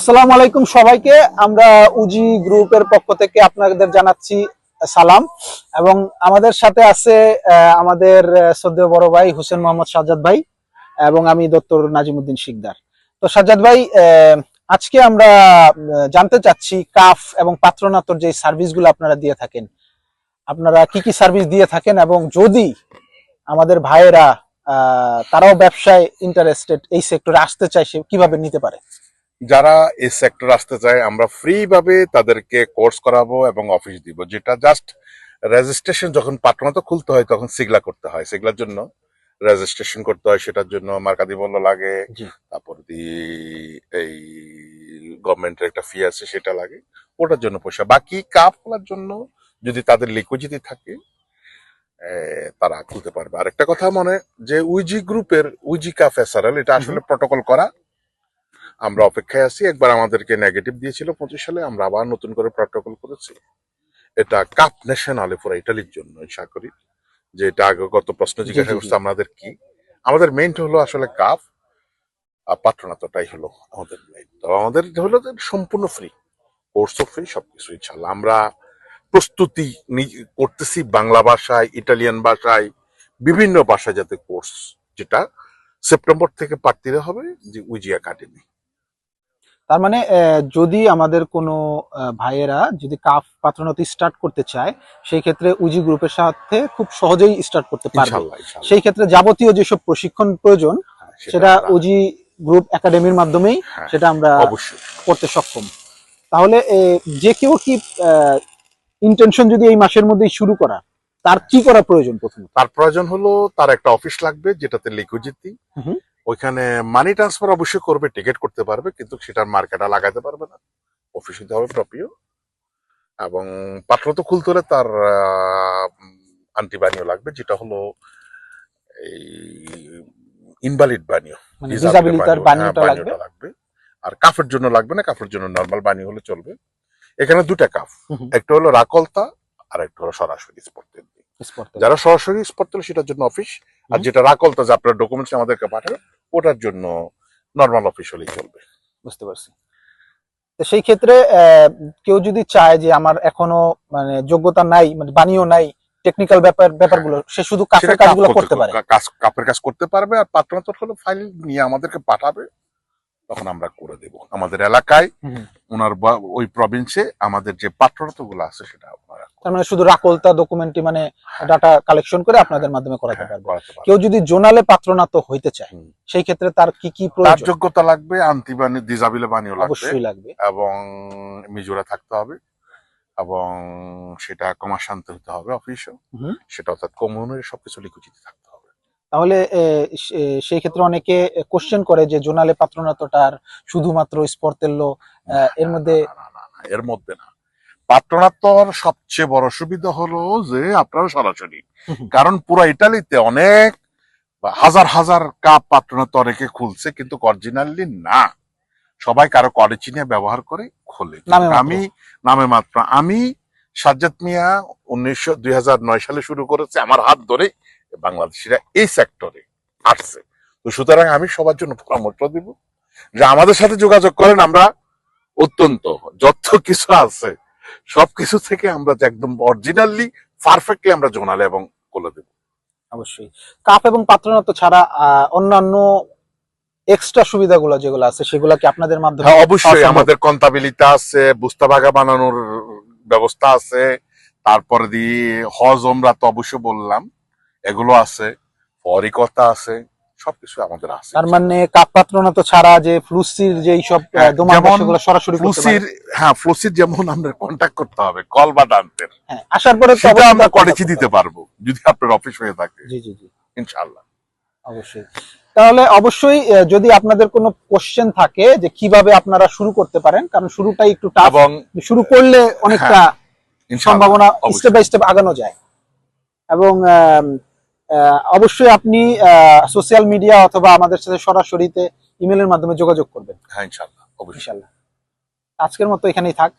আসসালামু আলাইকুম সবাইকে। আমরা উজি গ্রুপের পক্ষ থেকে আপনাদের জানাচ্ছি সালাম এবং আমাদের সাথে আছে আমাদের শ্রদ্ধেয় বড় ভাই হোসেন মোহাম্মদ সাজ্জাদ ভাই এবং আমি ডক্টর নাজিমউদ্দিন শিকদার। তো সাজ্জাদ ভাই, আজকে আমরা জানতে চাচ্ছি কাফ এবং পাত্রনাত্তর যে সার্ভিসগুলো আপনারা দিয়ে থাকেন, আপনারা কি কি সার্ভিস দিয়ে থাকেন এবং যদি আমাদের ভাইয়েরা তারাও ব্যবসায় ইন্টারেস্টেড, এই সেক্টরে আসতে চায়, সে কিভাবে নিতে পারে? যারা এই সেক্টর আসতে চায় আমরা ফ্রি ভাবে তাদেরকে কোর্স করাবো এবং অফিস দিব, যেটা জাস্ট রেজিস্ট্রেশন যখন পাটনাতো খুলতে হয় তখন সিগলা করতে হয়, সেগুলোর জন্য রেজিস্ট্রেশন করতে হয়, সেটার জন্য মার্কাদি বলল লাগে, তারপর এই গভর্নমেন্টের একটা ফি আছে সেটা লাগে, ওটার জন্য পয়সা। বাকি কাপ খোলার জন্য যদি তাদের লিকুইডিটি থাকে তারা খুলতে পারবে। আর একটা কথা মনে, যে উইজি গ্রুপের উইজি কাফ এসআরএল এটা আসলে প্রটোকল করা, আমরা অপেক্ষায় আছি। একবার আমাদেরকে নেগেটিভ দিয়েছিল 25 সালে, আমরা আবার নতুন করে প্রটোকল করেছি। এটা কাপ ন্যাশনালে পুরো ইটালির জন্য আশা করি, যে এটা আগে কত প্রশ্ন জিজ্ঞাসা করছে আমাদের কি, আমাদের মেইন হলো আসলে কাপ আর পাত্রনাতটাই হলো আমাদের মেইন। তো আমাদের হলো সম্পূর্ণ ফ্রি, কোর্সও ফ্রি, সবকিছু ইনশাল্লাহ। আমরা প্রস্তুতি করতেছি বাংলা ভাষায়, ইটালিয়ান ভাষায়, বিভিন্ন ভাষায় যাতে কোর্স, যেটা সেপ্টেম্বর থেকে প্রার্থীরা হবে যে উইজি একাডেমি। তার মানে যদি আমাদের কোনো ভাইয়েরা যদি কাফ পাত্রনাত স্টার্ট করতে চায়, সেই ক্ষেত্রে উজি গ্রুপের সাথে খুব সহজেই স্টার্ট করতে পারবে। সেই ক্ষেত্রে যাবতীয় যেসব প্রশিক্ষণ প্রয়োজন সেটা উজি গ্রুপ একাডেমির মাধ্যমেই সেটা আমরা অবশ্যই করতে সক্ষম। তাহলে যে কেউ কি ইন্টেনশন যদি এই মাসের মধ্যেই শুরু করা, তার কি করা প্রয়োজন? প্রথমে তার প্রয়োজন হলো তার একটা অফিস লাগবে যেটাতে লিকুইডিটি, ওইখানে মানি ট্রান্সফার অবশ্যই করবে, টিকিট করতে পারবে, কিন্তু সেটার মার্কেটটা লাগাতে পারবে না, অফিস হতে হবে প্রপিও। এবং পাত্র তো খুলতে হলে তার আন্টি বানিও লাগবে, যেটা হলো এই ইনভ্যালিড বানিও, লাগবে। আর কাফের জন্য লাগবে না, কাফের জন্য নর্মাল বানিও হলে চলবে। এখানে দুটা কাফ, একটা হলো রাকলতা আর একটা হলো সরাসরি স্পট। যারা সরাসরি স্পট তেল সেটার জন্য অফিস, আর যেটা রাকলতা যে আপনার ডকুমেন্টস আমাদেরকে পাঠাবে ওটার জন্য নর্মাল অফিস হলেই চলবে। বুঝতে পারছি। তো সেই ক্ষেত্রে কেউ যদি চায় যে আমার এখনো মানে যোগ্যতা নাই, মানে বানিও নাই, টেকনিক্যাল ব্যাপারগুলো, সে শুধু কাফের কাজগুলো করতে পারে, কাফের কাজ করতে পারবে। আর পাত্রনাতর হলো ফাইল নিয়ে আমাদেরকে পাঠাবে, তখন আমরা করে দেব আমাদের এলাকায়, ওনার ওই প্রভিন্সে আমাদের যে পাত্রনাত গুলো আছে সেটা। তার মানে শুধু রাকলতা ডকুমেন্টই মানে ডাটা কালেকশন করে আপনাদের মাধ্যমে করাতে পারবে। কেউ যদি জোনালে পাত্রনাত হইতে চায়, সেই ক্ষেত্রে তার কি কি প্রয়োজন? তার যোগ্যতা লাগবে, আন্তিবানি দিজাবিলে বানিও অবশ্যই লাগবে, এবং মিজোরা থাকতে হবে, এবং সেটা কমার্শান্তে হতে হবে অফিসও, সেটা অর্থাৎ কমিউনের সবকিছু লিকুইডিটি থাকতে হবে। তাহলে সেই ক্ষেত্রে অনেকে কোশ্চেন করে যে জোনালে পাত্রনাতটার শুধুমাত্র স্পর্তেল্য, এর মধ্যে না। পাত্রনাত্তর সবচেয়ে বড় সুবিধা হলো যে আপনারা সরাসরি, কারণ পুরো ইটালিতে অনেক হাজার হাজার কাপ পাত্রনাত্ত অনেকে খুলছে, কিন্তু অরিজিনালি না, সবাই কারো করেচিনে ব্যবহার করে খোলে। আমি নামে মাত্র, আমি সাজ্জাদ মিয়া 2009 সালে শুরু করেছে, আমার হাত ধরে বাংলাদেশিরা এই সেক্টরে আসছে। তো সুতরাং আমি সবার জন্য পরামর্শ দিব যে আমাদের সাথে যোগাযোগ করেন, আমরা অত্যন্ত যত কিছু আছে সবকিছু থেকে আমরা একদম অরিজিনালি পারফেক্টলি আমরা জোনালে এবং কোলে দেব। অবশ্যই কাপ এবং পাত্রনাত্য ছাড়া অন্যান্য এক্সট্রা সুবিধাগুলো যেগুলো আছে সেগুলো কি আপনাদের মাধ্যমে? অবশ্যই আমাদের কন্টাবিলিটি আছে, বুস্তাবাগা বানানোর ব্যবস্থা আছে, তারপরে দিয়ে হজ ওমরা তো অবশ্যই বললাম, এগুলো আছে, ফরিকতা আছে, সবকিছু আমাদের আছে। তার মানে কাপ পাত্রনাত্য ছাড়া যে ফ্লুসির যে সব সেগুলো সরাসরি ফ্লুসির, হ্যাঁ ফ্লুসির যেমন আমরা কন্টাক্ট করতে হবে কল বা ডান্টের, আসার পরে সেটা আমরা করেছি দিতে পারবো যদি আপনার অফিস হয়ে থাকে। জি জি জি, ইনশাআল্লাহ। অবশ্যই। তাহলে অবশ্যই যদি আপনাদের কোনো কোশ্চেন থাকে যে কিভাবে আপনারা শুরু করতে পারেন, কারণ শুরুটাই একটু টাফ, এবং শুরু করলে অনেকটা সম্ভাবনা স্টেপ বাই স্টেপ আগানো যায়। এবং অবশ্যই আপনি সোশ্যাল মিডিয়া অথবা আমাদের সাথে সরাসরিতে ইমেলের মাধ্যমে যোগাযোগ করবেন। হ্যাঁ ইনশাআল্লাহ, অবশ্যই। ইনশাআল্লাহ। আজকের মতো এখানেই থাক।